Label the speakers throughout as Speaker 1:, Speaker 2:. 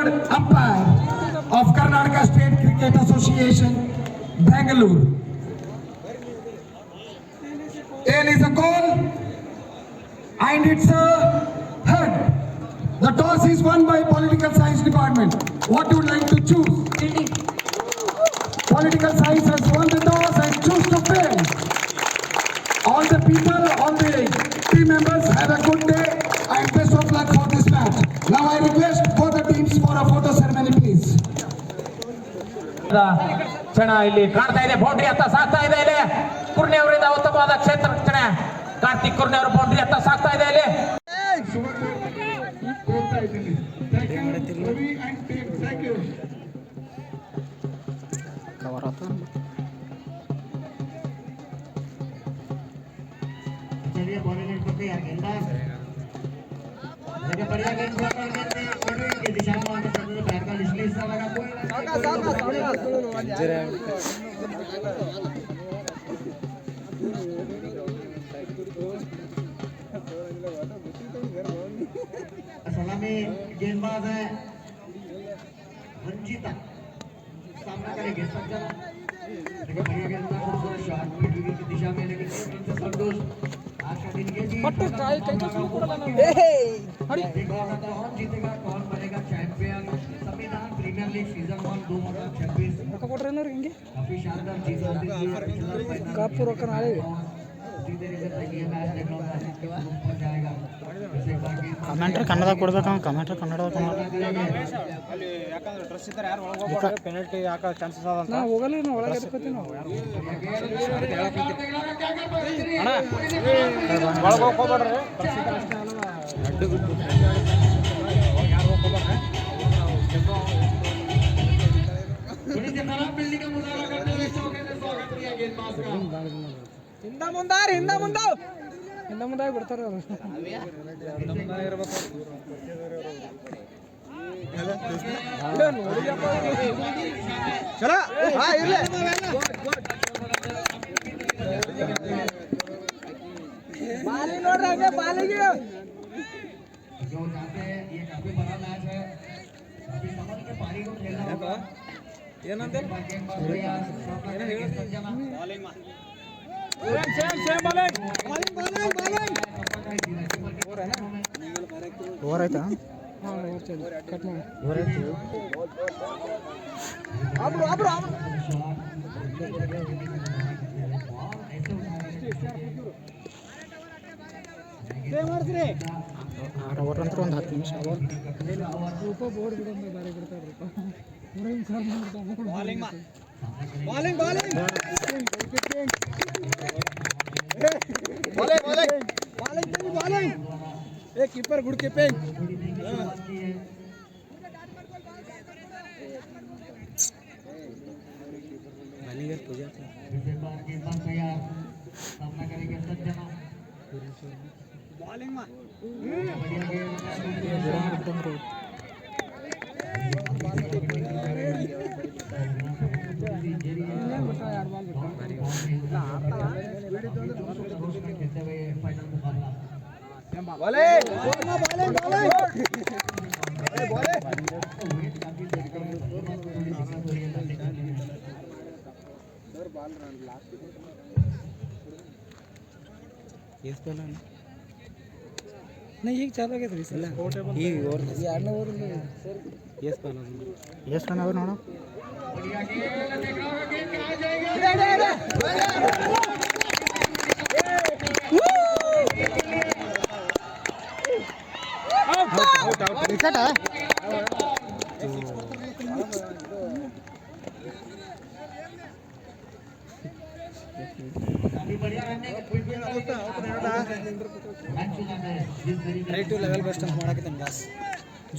Speaker 1: third umpire of Karnataka State Cricket Association, Bangalore. It is a goal and it's a head. The toss is won by Political Science Department. What would you like to choose? Political Science has won the toss and choose to play. All the people, all the team members have a good day and best of luck for this match. Now I request both the teams for a photo ceremony, please.
Speaker 2: ಕ್ಷಣ ಇಲ್ಲಿ ಕಾಣ್ತಾ ಇದೆ. Boundary ಹತ್ತ ಸಾಕ್ತಾ ಇದೆ ಇಲ್ಲಿ ಕುರ್ನಿ ಅವರಿಂದ ಉತ್ತಮವಾದ ಕ್ಷೇತ್ರ ರಕ್ಷಣೆ. ಕಾರ್ತಿಕ್ ಕುರ್ನಿ ಅವರು ಬೌಂಡ್ರಿ ಹತ್ತ ಸಾಕ್ತಾ ಇದೆ ಇಲ್ಲಿ.
Speaker 3: चलिए बॉलिंग करते हैं गेंदबाज लेकिन बढ़िया गेंद की दिशा में आगे चलते बैट का निचले हिस्सा लगा कोई सलामी गेंदबाज है रंजीता सामना करेंगे सज्जन लेकिन बढ़िया गेंदबाज शॉट की दिशा में लेकिन संतोष
Speaker 4: पट्टू ट्राई कैसे शुरू करना है
Speaker 3: जीतेगा कौन बनेगा चैंपियन संविधान प्रीमियर लीग सीजन 1 2026
Speaker 4: ಕೊಟ್ರೇನೋ ಹಿಂಗೆ
Speaker 3: काफी शानदार जीत
Speaker 4: ಕಾಪು ರೊಕ್ಕ ನಾಳೆ
Speaker 5: ಕಮೆಂಟ್ರಿ ಕನ್ನಡ ಕೊಡ್ಬೇಕು ಕಮೆಂಟ್ರಿ ಕನ್ನಡ ಪೆನಲ್ಟಿ ಯಾಕೆ ಚಾನ್ಸಸ್ ಅದ
Speaker 4: ನಾ ಹೋಗಲ್ಲ ನಾ ಒಳಗೆ ಇರ್ಕೋತೀನಿ ನಾವು
Speaker 5: ಒಳಗೆ ಹೋಗ್ಬೇಡ್ರಿ ಅಡ್ಡು ಬಿಟ್ಟು ಯಾರು ಹೋಗ್ಬೇಡ್ರಿ
Speaker 4: ಹಿಂದ ಮುಂದಾರಿ ಹಿಂದ ಮುಂದಾಗಿ ಬಿಡ್ತಾರೆ ಅವರು ಚಲೋ ಹಾ ಇರ್ಲಿ ಬಾಲಿ ನೋಡ್ರಿ ಹಂಗೆ ಬಾಲಿಗೆ
Speaker 3: जो चाहते हैं ये काफी बड़ा मैच है अभी समझ के पारी को खेलना होगा
Speaker 4: ಏನಂದೆ
Speaker 5: ಓವರ್ ಆಯ್ತಾ
Speaker 4: ಕಟ್ ಮಾಡಿ
Speaker 5: ಓವರ್ ಆಯ್ತು
Speaker 4: ಮಾಡ್ತೀರಿ
Speaker 5: ಓವರ್ ಅಂತ ಒಂದು 10 ನಿಮಿಷ
Speaker 4: ರೂಪ ಬೋರ್ಡ್ ಬಿಡೋದು ಬೇರೆ ಬಿಡ್ತಾರೆ ಬಾಲಿಂಗ್ ए कीपर गुड कीपिंग
Speaker 5: बालिंगर पूजा
Speaker 3: सामना करेंगे सज्जना
Speaker 4: बॉलिंग में नहीं ಈಗ ಚಾಲು ಆಗೈತ್ರಿ ಸಲ
Speaker 5: ಈಗ ಓವರ್
Speaker 4: ಎರಡನೇ ಓವರ್
Speaker 5: ಎಷ್ಟು ರನ್ ಅವ ನೋಡು ವಿಕೆಟ್
Speaker 4: ರೈಟ್ ಲೆವೆಲ್ ಬೆಸ್ಟ್ ಅಂತ ಮಾಡಕತ್ತೀನಿ ಬಾಸ್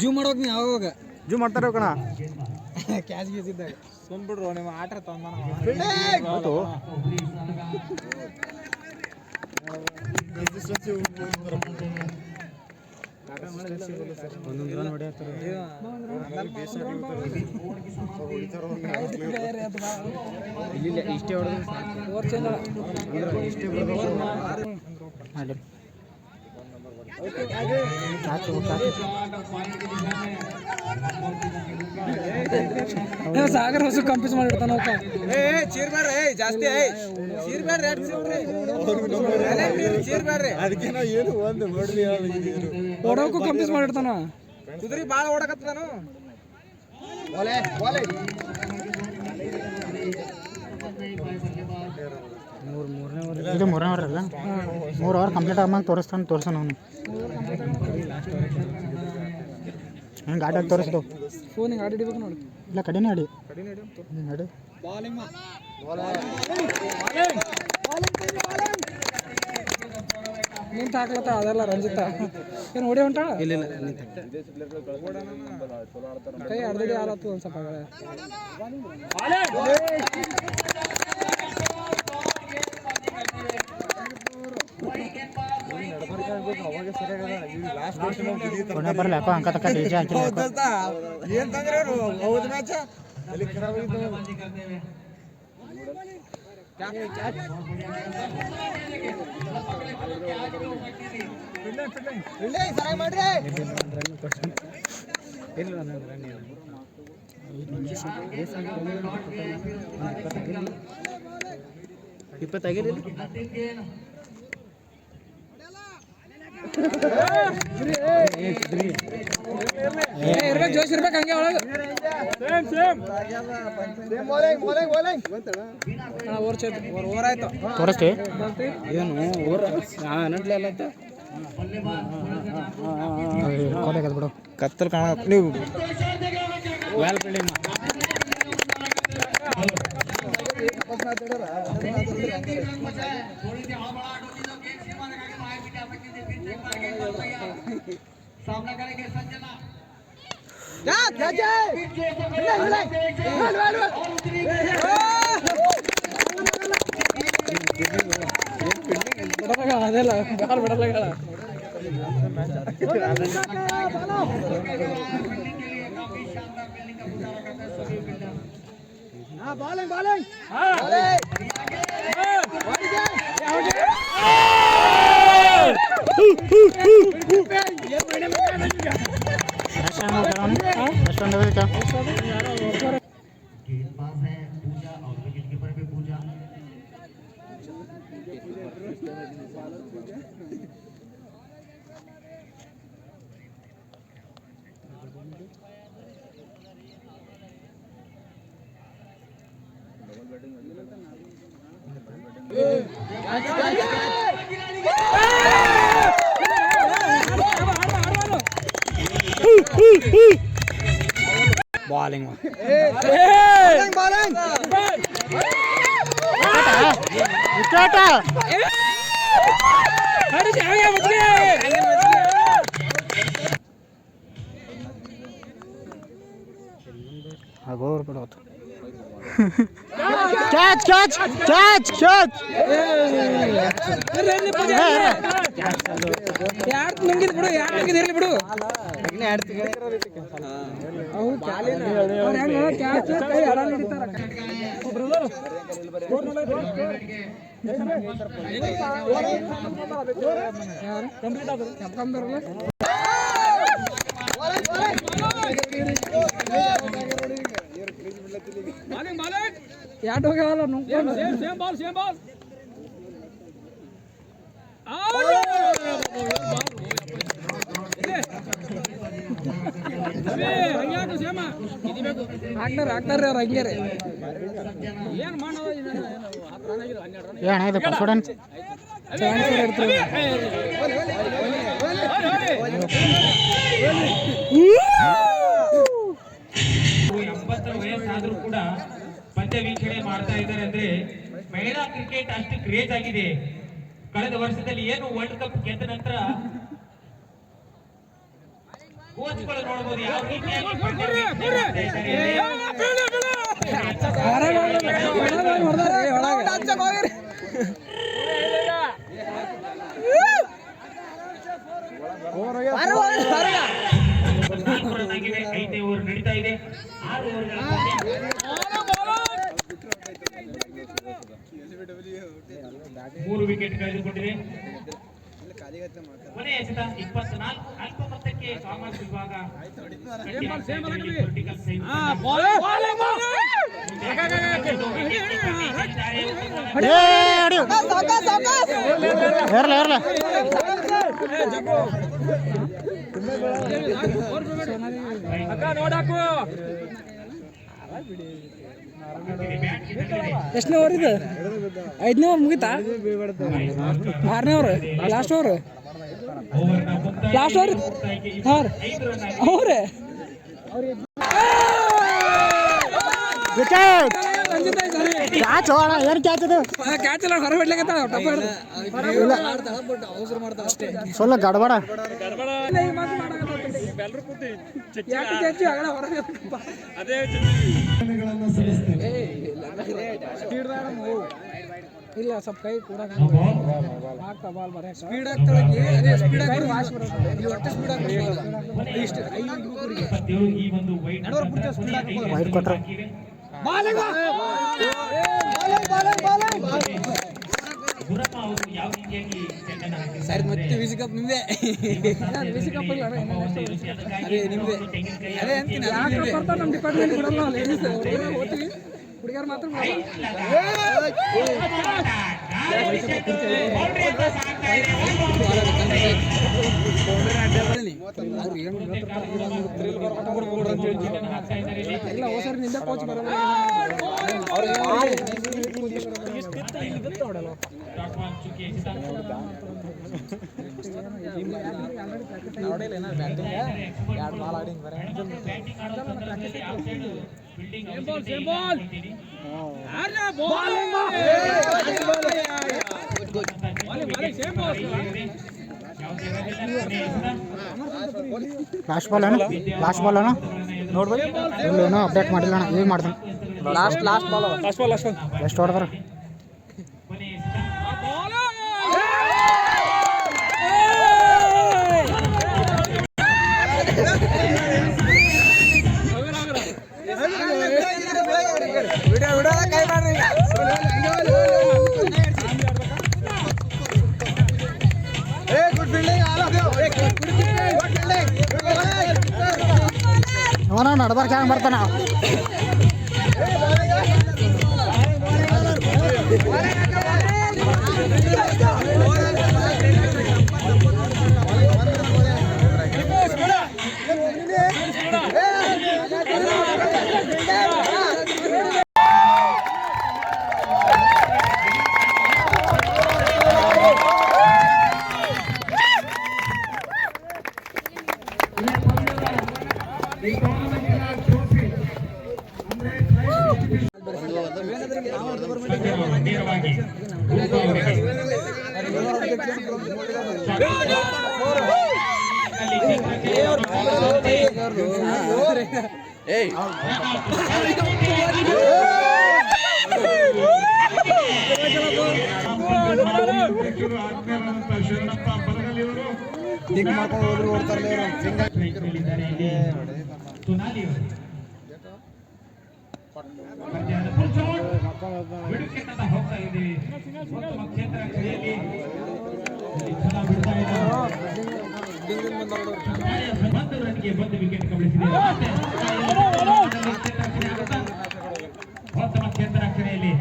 Speaker 4: ಜೂಮ್ ಮಾಡೋಕೆ ನೀವು ಯಾವಾಗ
Speaker 5: ಜೂ ಮಾಡ್ತಾರೆ ಕಣ
Speaker 4: ಕ್ಯಾಚ್ ಗೀಸಿದ್ದಾಗ ಸುಮ್ಬಿಡ್ರು ನಿಮ್ಮ ಆಟ ತಂದಾನ
Speaker 5: ಒಂದೊಂದು ರನ್ ಹೊಡೆಯತ್ತಾರೆ ಇಲ್ಲಿ ಇಷ್ಟೇ ಹೊಡೆದ್ರೆ ಸಾಕು
Speaker 4: ಓವರ್ ಚೇಂಜ್
Speaker 5: ಅಂದ್ರೆ ಇಷ್ಟೇ ಬಿಡಬೇಕು ಮಾಡಿ ಕ್ಯಾಚ್
Speaker 4: ಸಾಗರ್ ಹೊಸ ಕಂಪ್ಯೂಸ್ ಮಾಡಿರ್ತಾನ ಚೀರ್ ಬ್ಯಾಡ್ರಿ ಜಾಸ್ತಿ ಚೀರ್ ಬ್ಯಾಡ್ರಿ ಚೀರ್ ಬ್ಯಾಡ್ರಿ ಅದಕ್ಕೆ ನಾವು ಏನು ಒಂದು ನೋಡ್ರಿ ಓಡೋಕು ಕಂಪ್ಯೂಸ್ ಮಾಡಿರ್ತಾನ ಕುದುರೆ ಭಾಳ ಓಡಕತ್ತಾನು
Speaker 5: ಇದು 3ನೇ ಓವರ್ ಅಲ್ಲ 3 ಓವರ್ ಕಂಪ್ಲೀಟ್ ಆದ್ಮೇಲೆ ತೋರಿಸ್ತಾನೆ ಅವನು ಹೆಂಗೆ ಗಾಡಿ ಆಗಿ ತೋರಿಸ್ದು
Speaker 4: ಫೋನಿಗೆ ಗಾಡಿ ಹಿಡಿಬೇಕು ನೋಡಿ
Speaker 5: ಇಲ್ಲ ಕಡಿನೇ ಆಡಿ ನಡಿ
Speaker 4: ನಿಂತು ಹಾಕ್ಲತ್ತ ಅದೆಲ್ಲ ರಂಜಿತ ಏನು ಹೊಡಿ ಹೊಂಟಾಳ ಇಲ್ಲ ಕೈ ಅರ್ಧಡಿ ಆಲತ್ತು ಒಂದು ಸ್ವಲ್ಪ
Speaker 5: ಕೊನೆ ಬರಲ್ಲ ಯಾಕೋ ಅಂಕ ತಕ್ಕ ಡಿಜೆ ಹಾಕಿಲ್ಲ
Speaker 4: ಏನಂದ್ರೆ ಹೌದು ಮ್ಯಾಚ್ ಮಾಡ್ರಿ
Speaker 5: ಇಪ್ಪತ್ತಾಗಿದೆ
Speaker 4: ಇರ್ಬೇಕು ಜೋಶ್ ಇರ್ಬೇಕು ಹಂಗೆ ಒಳಗೆ ಓವರ್ ಆಯ್ತು
Speaker 5: ತೋರಿಸ್ತಿ
Speaker 4: ಏನು ಓವರ್ ಅನ್ನಟ್ಲೆಲ್ಲ
Speaker 5: ಕಾಲೇಜ್ ಬಿಡು
Speaker 4: ಕತ್ತಲ್ ಕಾಣ ನೀವು ವ್ಯಾಲ್ ಫೀಲ್ಡಿಂಗ್
Speaker 3: सामना करेंगे संजना
Speaker 4: ಅದೆಲ್ಲ ಬಾಲ್ ಬಿಡಲ್ಲ
Speaker 3: गेंदबाज है पूजा और विकेट कीपर भी पूजा
Speaker 4: bowling
Speaker 5: Agora pronto. Catch, catch, catch, catch.
Speaker 4: ಯಾರು ನುಂಗಿದ್ ಬಿಡು ಯಾರು ನುಂಗಿದ್ ಇರ್ಲಿ ಬಿಡು ಕ್ಯಾಚ್ ಕೈ ಅಡ ಹಿಡಿತಾರ ಯಾರು ಹೋಗಲ್ಲ ನುಂಗ್ಕೊಂಡು ಸೇಮ್ ಬಾಲ್ ಹಾಕ್ತಾರ್ರಿ ಅವ್ರು ಹಂಗೆ ರೀ ಏನು ಮಾಡೋದು
Speaker 5: ಏನ ಇದು ಕಾನ್ಫಿಡೆನ್ಸ್
Speaker 4: ಇರ್ತೀವಿ
Speaker 2: 80 ವಯಸ್ಸಾದ್ರೂ ಕೂಡ ಪಂದ್ಯ ವೀಕ್ಷಣೆ ಮಾಡ್ತಾ ಇದ್ದಾರೆ ಅಂದ್ರೆ ಮಹಿಳಾ ಕ್ರಿಕೆಟ್ ಅಷ್ಟು ಕ್ರೇಜ್ ಆಗಿದೆ. ಕಳೆದ ವರ್ಷದಲ್ಲಿ ಏನು ವರ್ಲ್ಡ್ ಕಪ್ ಗೆದ್ದ ನಂತರ ಕೋಚ್ಗಳು ನೋಡಬಹುದು ಯಾವ ರೀತಿಯಾಗಿ ಪಂದ್ಯ ವೀಕ್ಷಣೆ ಮಾಡ್ತಾ ಇದ್ದಾರೆ. 4 ರನ್ ಆಗಿವೆ. 5ನೇ ಓವರ್ ನಡೀತಾ ಇದೆ. 6 ಓವರ್ಗಳ ಪಂದ್ಯ 3 ವಿಕೆಟ್ ಕಳೆದುಕೊಂಡಿದೆ. ಕೊನೆಯ ಎಸೆತ 24 ಅಲ್ಪ ಮೊತ್ತಕ್ಕೆ BK ಕಾಮರ್ಸ್ ವಿಭಾಗ ಪೊಲಿಟಿಕಲ್ ಸೈನ್ಸ್
Speaker 5: ಏರ್ಲ ಏರ್ಲ
Speaker 4: ಎಷ್ಟನೇ ಓವರ್ ಇದು 5ನೇ ಓವರ್ ಮುಗಿತಾ 6ನೇ over last over last over ಹಾಂ ಅವ್ರೆ
Speaker 5: ವಿಕೆಟ್ ಕ್ಯಾಚ್ ಹೋಗೋಣ ಏನು ಕ್ಯಾಚ್ ಅದು
Speaker 4: ಕ್ಯಾಚ್ ಎಲ್ಲ ಹೊರ ಬಿಡ್ಲಿಕ್ಕೆ
Speaker 5: ಸ್ವಲ್ಪ ಗಡಬಡ
Speaker 4: ಇಲ್ಲ ಸ್ವಲ್ಪ ಕೈ ಕೂಡ ಆಗ್ತಾ ಬಾಲ್ ಬರ ಸ್ಪೀಡ್ ಆಗ್ತಾಳೆ ಸ್ಪೀಡ್ ಆಗಿ
Speaker 2: ಈ ಒಂದು
Speaker 5: ವೈಟ್ ಕೊಟ್ರೆ
Speaker 2: ಗುರಪ್ಪ ಅವರು ಯಾವ ರೀತಿಯಾಗಿ ಚೆಂಡನ್ನು ಹಾಕಿದ್ದಾರೆ
Speaker 4: ಸರ್ ಮತ್ತೆ ವಿಶ್ವಕಪ್ ನಿಮ್ದೆ ವಿಶ್ವಕಪ್ ಇಲ್ಲ ಅದೇ ನಿಮ್ದೆ ಅದೇ ಅಂತೀನಿ ಯಾಕೆ ಬರ್ತಾರೆ ನಮ್ಮ ಡಿಪಾರ್ಟ್ಮೆಂಟ್ ಬಿಡಲ್ಲ ಲೇಡೀಸ್ ಓದ್ತೀವಿ ಹುಡುಗಿಯರು ಮಾತ್ರ ಇಲ್ಲ ಹೋಸರ್ ನಿಂದ ಕೋಚ್ ಬರೋಲ್ಲ
Speaker 5: ಲಾಸ್ಟ್ ಬಾಲ್ ಅಣ್ಣ ನೋಡ್ಬೋದು ಇಲ್ಲೇನೋ ಅಪ್ಡೇಟ್ ಮಾಡಿಲ್ಲ ಅಣ್ಣ ಈಗ ಮಾಡ್ತಾನೆ
Speaker 4: ಲಾಸ್ಟ್ ಬಾಲ್
Speaker 5: ಎಷ್ಟು ಹೊಡೆದಾರ ಅವನ ನಡ್ಬಾರ್ಕ ಹೆಂಗೆ ಬರ್ತಾನ
Speaker 2: ನೇರವಾಗಿ ತುನಾಲಿ ಬಿಡುಕೆಟ್ಟ ಹೋಗ್ತಾ ಇದ್ದೀವಿ ಉತ್ತಮ ಕ್ಷೇತ್ರ ಕ್ರಿಯೆಯಲ್ಲಿ ಬಿಡ್ತಾ ಒಂದು ರನ್ಗೆ ಒಂದು ವಿಕೆಟ್ ಕಬಳಿಸಿದೆ ಉತ್ತಮ ಕ್ಷೇತ್ರ ಕ್ರಿಯೆಯಲ್ಲಿ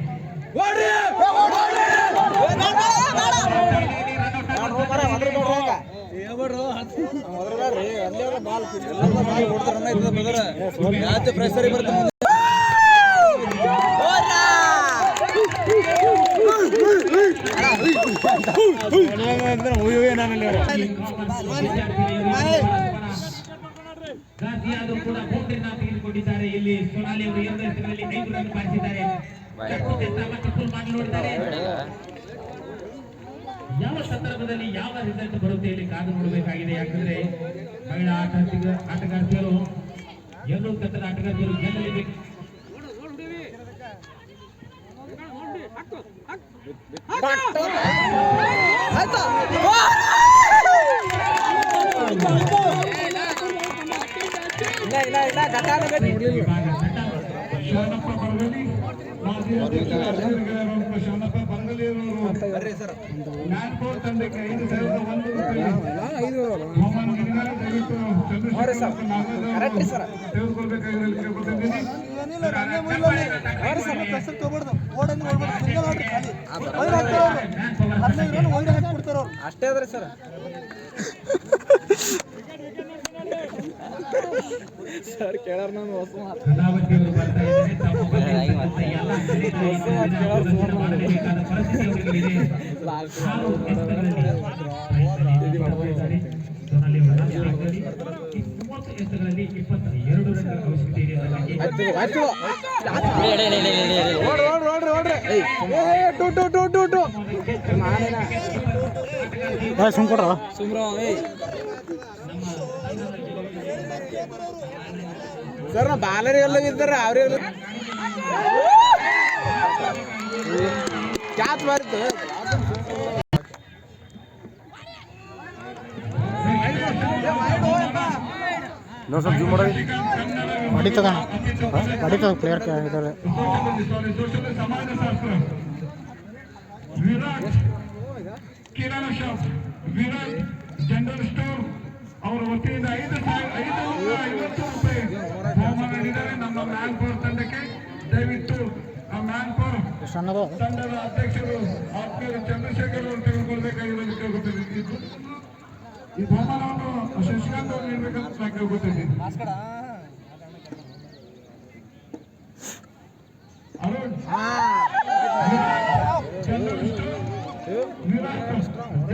Speaker 2: ಗಾಜಿಯಾದರೂ ಕೂಡ ಬೌಂಡ್ರಿನ ತೆಗೆದುಕೊಂಡಿದ್ದಾರೆ. ಇಲ್ಲಿ ಸೊನಾಲಿ ಅವರು 2 ಎಸೆತಗಳಲ್ಲಿ 5 ರನ್ ಬಾರಿಸಿದ್ದಾರೆ. ಮಾಡಿ ನೋಡಿದ್ದಾರೆ. ಯಾವ ಸಂದರ್ಭದಲ್ಲಿ ಯಾವ ರಿಸಲ್ಟ್ ಬರುತ್ತೆ ಇಲ್ಲಿ ಕಾದು ನೋಡಬೇಕಾಗಿದೆ. ಯಾಕಂದ್ರೆ ಮಹಿಳಾ ಆಟಗಾರ್ತಿಯರು 2 ತಂಡದ ಆಟಗಾರ್ತಿಯರು ಗೆಲ್ಲಲೇಬೇಕು. ಶಿವನಪ್ಪ
Speaker 1: ಮ್ಯಾನ್ಪೋರ್ ತಂಡಕ್ಕೆ 5,001 ರೂಪಾಯಿ ಬಹುಮಾನ ನೀಡಿದ್ದಾರೆ. ದಯವಿಟ್ಟು ತೆಗೆದುಕೊಳ್ಬೇಕಾಗಿ ಕೇಳ್ಕೊತಿದ್ದೀನಿ.
Speaker 4: ಅಷ್ಟೇ ಅದ್ರಿ ಸರ್. ಸರ್ ಕೇಳಾರ ನಾನು ಹೊಸ ಮಾತು
Speaker 2: ಕಲಾವತಿ ಅವರು ಬರ್ತಾ ಇದ್ದಾರೆ. ತಮ್ಮ ಬಗ್ಗೆ ಎಲ್ಲ ಪರಿಸ್ಥಿತಿ ಅವರಿಗೆ ಇದೆ. ಸೋನಾಲಿ ಅವರ 30 ಎಸೆತಗಳಲ್ಲಿ 22 ರನ್ಗಳ ಅವಶ್ಯಕತೆ ಇದೆ.
Speaker 5: ಸುಮ್ಕೊಡ್ರ
Speaker 4: ಸರ್ ನಾ ಬಾಲರಿ ಎಲ್ಲ ಇದ್ದಾರೆ ಅವ್ರಿಗೆ ಕ್ಯಾಚ್ ಬಾರಿತ್ತು.
Speaker 5: ಇನ್ನೊಂದು ಸ್ವಲ್ಪ ಜೂಮ್ ಮಾಡೋದು ಹೊಡಿತದ ಪ್ಲೇಯರ್ ಇದ್ದಾರೆ.
Speaker 1: ವಿರಾಟ್ ಕಿರಾಣ ಶಾಪ್, ವಿರಾಟ್ ಜನರಲ್ ಸ್ಟೋರ್ ಅವರ ವತಿಯಿಂದ 550 ರೂಪಾಯಿ ಬಹುಮಾನ ನೀಡಿದ್ದಾರೆ ನಮ್ಮ ಮ್ಯಾನ್ಪವರ್ ತಂಡಕ್ಕೆ. ದಯವಿಟ್ಟು ಆ ಮ್ಯಾನ್ಪವರ್ ತಂಡದ ಅಧ್ಯಕ್ಷರು ಆತ್ಮೀಯ ಚಂದ್ರಶೇಖರ್ ಅವರು ತೆಗೆದುಕೊಳ್ಬೇಕಾಗಿರೋದು ಕೇಳ್ಕೊತಿದ್ದೀನಿ. ಈ ಬಹುಮಾನವನ್ನು ಶಶಿಕಾಂತ್ ಅವರು ನೀಡಬೇಕಂತ ನಾನು ಕೇಳ್ಕೊತಿದ್ದೀನಿ. ಅರುಣ್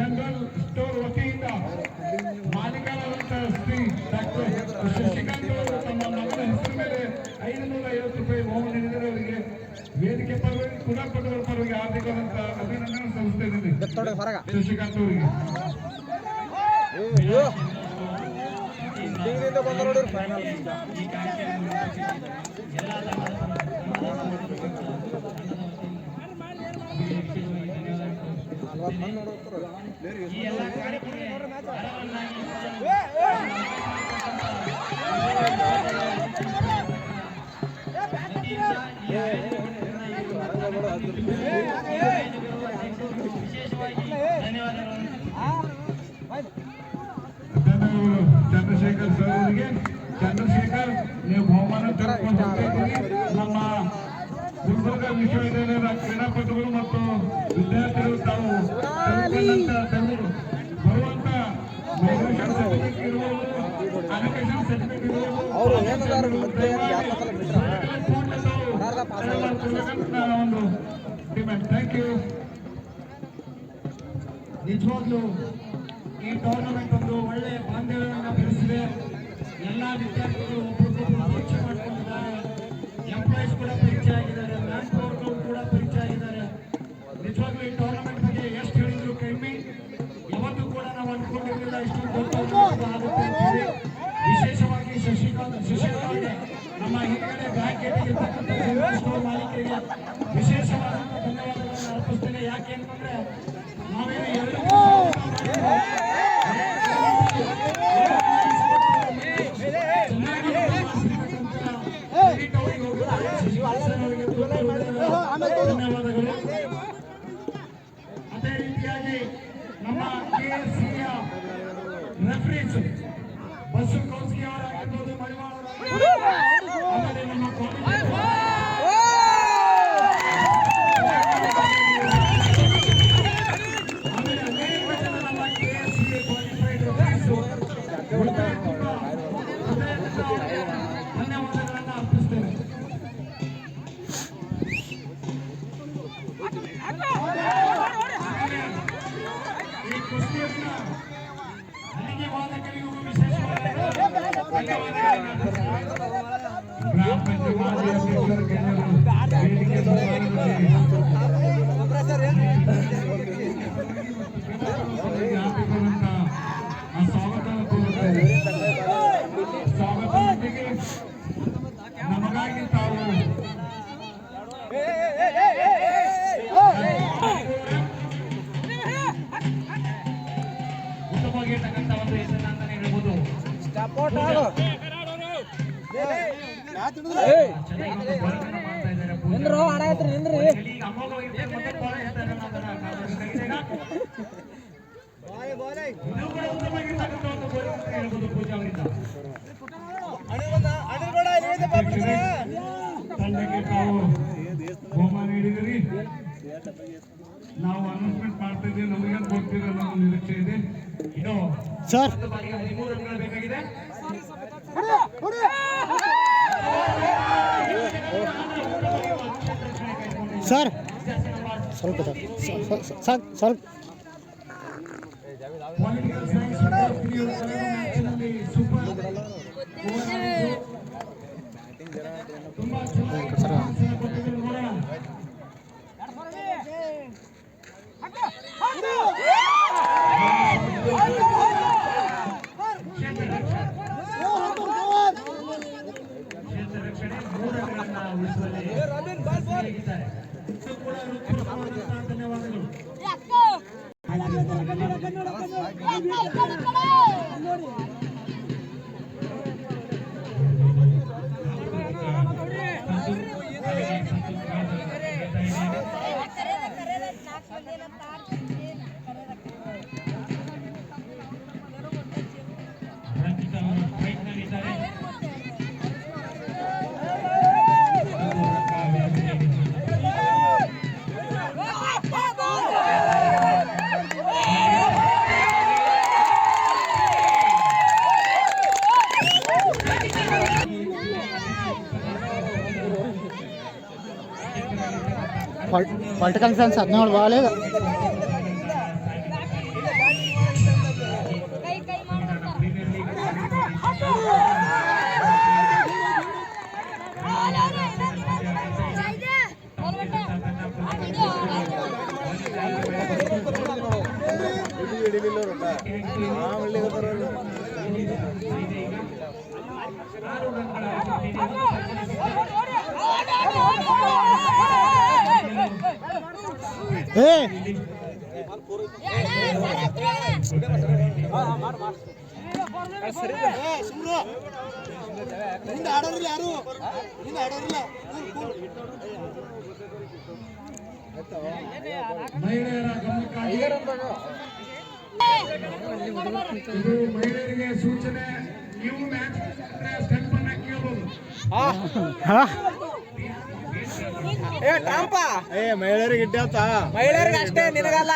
Speaker 1: ಜನರಲ್ ಸ್ಟೋರ್ ವತಿಯಿಂದ ಮಾಲೀಕರಾದಂತಹ ಶ್ರೀ ಡಾಕ್ಟರ್ ಶಶಿಕಾಂತ್ ಅವರು ತಮ್ಮ ಮಗನ ಹೆಸರು ಮೇಲೆ 550 ರೂಪಾಯಿ ಬಹುಮಾನ ನೀಡಿದರೆ ಅವರಿಗೆ ವೇದಿಕೆ ಪರವಾಗಿ ಕ್ರೀಡಾಪಟುಗಳ ಪರವಾಗಿ ಹಾರ್ದಿಕವಾದಂತಹ ಅಭಿನಂದನೆ ಸಲ್ಲಿಸ್ತಾ ಇದ್ದೀನಿ ಶಶಿಕಾಂತ್ ಅವರಿಗೆ.
Speaker 4: ಫೈನಲ್
Speaker 1: ಚಂದ್ರಶೇಖರ್ ಸರ್ ಅವರಿಗೆ. ಚಂದ್ರಶೇಖರ್ ನೀವು ಬಹುಮಾನ ತೆಗೆದುಕೊಂಡು ನಮ್ಮ ಗುಲ್ಬರ್ಗ ವಿಶ್ವವಿದ್ಯಾಲಯದ ಕ್ರೀಡಾಪಟುಗಳು ಮತ್ತು ವಿದ್ಯಾರ್ಥಿಗಳು ತಾವು ಬರುವಂತ ಸರ್ಟಿಫಿಕೇಟ್ ಇರುವುದು, ಅನಕೇಶನ್ ಸರ್ಟಿಫಿಕೇಟ್ ಇರುವುದು ಒಂದು ಡಿಮ್ಯಾಂಡ್. Thank you. ನಿಜವಾಗ್ಲೂ ಈ ಟೂರ್ನಮೆಂಟ್ ಒಂದು ಒಳ್ಳೆ ಬಾಂಧವ್ಯವನ್ನು ಬೆಳೆಸಿದೆ. ಎಲ್ಲ ವಿದ್ಯಾರ್ಥಿಗಳು ಒಬ್ಬರಿಗೊಬ್ಬರು ಪರಿಚಯ ಮಾಡ್ಕೊಂಡಿದ್ದಾರೆ. ಎಂಪ್ಲಾಯೀಸ್ ಕೂಡ ಪರಿಚಯ ಆಗಿದ್ದಾರೆ, ಮ್ಯಾನ್ ಪವರ್ಗಳು ಕೂಡ ಪರಿಚಯ ಆಗಿದ್ದಾರೆ. ನಿಜವಾಗ್ಲೂ ಈ ಟೂರ್ನಮೆಂಟ್ ಬಗ್ಗೆ ಎಷ್ಟು ಹೇಳಿದ್ರು ಕಡಿಮೆ. ಯಾವತ್ತೂ ಕೂಡ ನಾವು ಅಂದ್ಕೊಂಡಿರಲಿಲ್ಲ ಇಷ್ಟೊಂದು ದೊಡ್ಡ ಆಗುತ್ತೆ ಅಂತ ಹೇಳಿ. ವಿಶೇಷವಾಗಿ ಶಶಿಕಾಂತ್ ನಮ್ಮ ಹಿಂದ್ಗಡೆ ಬ್ಯಾಂಕ್ ಇರ್ತಕ್ಕಂಥ ಸ್ಟೋರ್ ಮಾಲೀಕರಿಗೆ ವಿಶೇಷವಾದಂಥ ಧನ್ಯವಾದಗಳನ್ನು ಅರ್ಪಿಸ್ತೇನೆ. ಯಾಕೆ ಅಂತಂದ್ರೆ ನಾವೇನು ಎರಡು ಧನ್ಯವಾದಗಳು. ಅದೇ ರೀತಿಯಾಗಿ ನಮ್ಮ KSCಯ ರೆಫ್ರೀಸ್ ಬಸ್ಸು ಕೌಸ್ಕಿ ಅವರಾಗಿರ್ಬೋದು, ಮಡಿವಾಳ ಆಮೇಲೆ ನಮ್ಮ ಆಮೇಲೆ ಅನೇಕ ಜನ ನಮ್ಮ KSCA ಕ್ವಾಲಿಫೈಡ್ ರೆಫ್ರೀಸ್ ಧನ್ಯವಾದಗಳನ್ನು ಅರ್ಪಿಸ್ತೇನೆ. ಈ ಕುಸ್ತಿಯನ್ನ ಹಲಿಗೆ ವಾದಕರಿಗೂ ವಿಶೇಷವಾದ ಧನ್ಯವಾದಗಳನ್ನು ಅರ್ಪಿಸ್ತೇನೆ. ಗ್ರಾಮ ಪಂಚಾಯತ್ ಮಾಜಿ ಅಧ್ಯಕ್ಷರ ಗಣ್ಯರು ವೇದಿಕೆ ಮುಂಭಾಗದಲ್ಲಿ ಸ್ವಾಗತ ಕೋರುತ್ತೇನೆ. ಸ್ವಾಗತದೊಂದಿಗೆ ನಮಗಾಗಿ ತಾವು ಉತ್ತಮವಾಗಿರ್ತಕ್ಕಂಥ ಒಂದು ಹೆಸರನ್ನ ಅಂತಾನೆ ಹೇಳ್ಬೋದು. ಚೆನ್ನಾಗಿ ಮಾಡ್ತಾ ಇದ್ದಾರೆ.
Speaker 2: ಇದು ಕೂಡ ಉತ್ತಮವಾಗಿರ್ತಕ್ಕಂಥ ಒಂದು bowling ಅಂತ ಹೇಳ್ಬೋದು ಪೂಜಾ ಅವರಿಂದ. ತಂಡಕ್ಕೆ ತಾವು ಬಹುಮಾನ ನೀಡಿದಿರಿ. ನಾವು ಅನೌನ್ಸ್ಮೆಂಟ್ ಮಾಡ್ತಾ ಇದ್ದೀವಿ, ನಮಗೆ ಕೊಡ್ತೀರ ಅನ್ನೋ ಒಂದು ನಿರೀಕ್ಷೆ ಇದೆ. ಇನ್ನು
Speaker 5: ಸರ್
Speaker 2: 13 ರನ್ಗಳು ಬೇಕಾಗಿದೆ.
Speaker 5: ಸರ್ ಸ್ವಲ್ಪ ಸ್ವಲ್ಪ
Speaker 1: Political science ನಲ್ಲಿ ಸೂಪರ್ ತುಂಬಾ ಚೆನ್ನಾಗಿ ಕೊಟ್ಟಿದ್ರು ನೋಡೋಣ. ಕ್ಷೇತ್ರ ರಕ್ಷಣೆ 3 ರನ್ಗಳನ್ನ ಉಳಿಸುವಲ್ಲಿ ಯಶಸ್ವಿಯಾಗಿದ್ದಾರೆ. ಇದು ಕೂಡ ಹೃತ್ಪೂರ್ವಕವಾದಂತಹ ಧನ್ಯವಾದಗಳು. ರಂಜಿತ್ ಅವರು ಫೈಟ್ ನಲ್ಲಿದ್ದಾರೆ.
Speaker 5: ಪೊಲಿಟಿಕಲ್ ಸೈನ್ಸ್ 17 ಬಾಲ್ ಈಗ ಏ
Speaker 1: ಮಹಿಳೆಯರ ಗಮನಕ್ಕಾಗಿ ಇದು ಮಹಿಳೆಯರಿಗೆ ಸೂಚನೆ. ನೀವು ಮ್ಯಾಚ್ ಸ್ಟೆಪ್ ಅನ್ನ ಕೇಳಬಹುದು.
Speaker 5: ಮಹಿಳೆಯರಿಗೆ ಇಟ್ಟಾತ
Speaker 4: ಮಹಿಳೆಯರಿಗೆ ಅಷ್ಟೇ, ನಿನಗಲ್ಲ.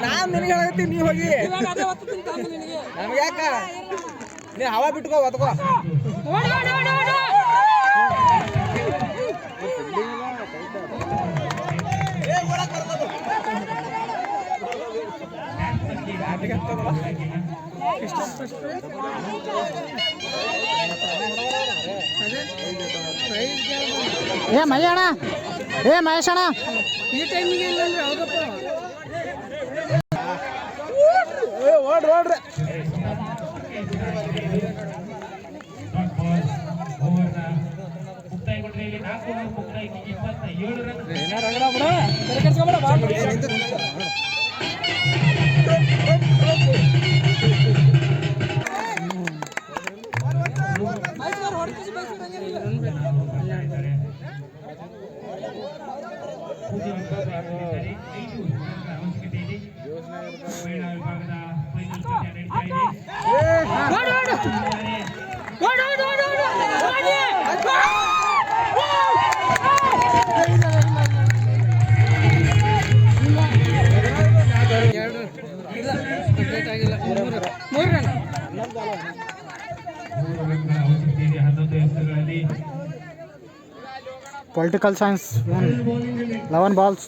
Speaker 4: ನಾನ್ ನಿನಗೆ ಹೇಳ್ತೀನಿ, ನೀ ಹೋಗಿ ನಮ್ಗೆ ಯಾಕ, ನೀ ಹವಾ ಬಿಟ್ಕೋ ಒತ್ಕೋ.
Speaker 5: ಏ ಮಯ್ಯಣ್ಣ, ಏ ಮಹೇಶ್ ಅಣ್ಣ,
Speaker 4: ಈ ಟೈಮಿಗೆ ಇಲ್ಲ ಅಂದ್ರೆ ಹೌದಪ್ಪ. ಓಡ್ರಿ
Speaker 2: ಮುಕ್ತಾಯಗೊಂಡ್ರೆ ಇಲ್ಲಿ 4 ಓವರ್ ಮುಕ್ತಾಯಕ್ಕೆ 27 ರನ್. ಅವಶ್ಯಕತೆ ಇದೆ. ಮಹಿಳಾ ವಿಭಾಗದ ಫೈನಲ್ ಪಂದ್ಯ ನಡೀತಾ ಇದೆ.
Speaker 5: Political science 11 balls.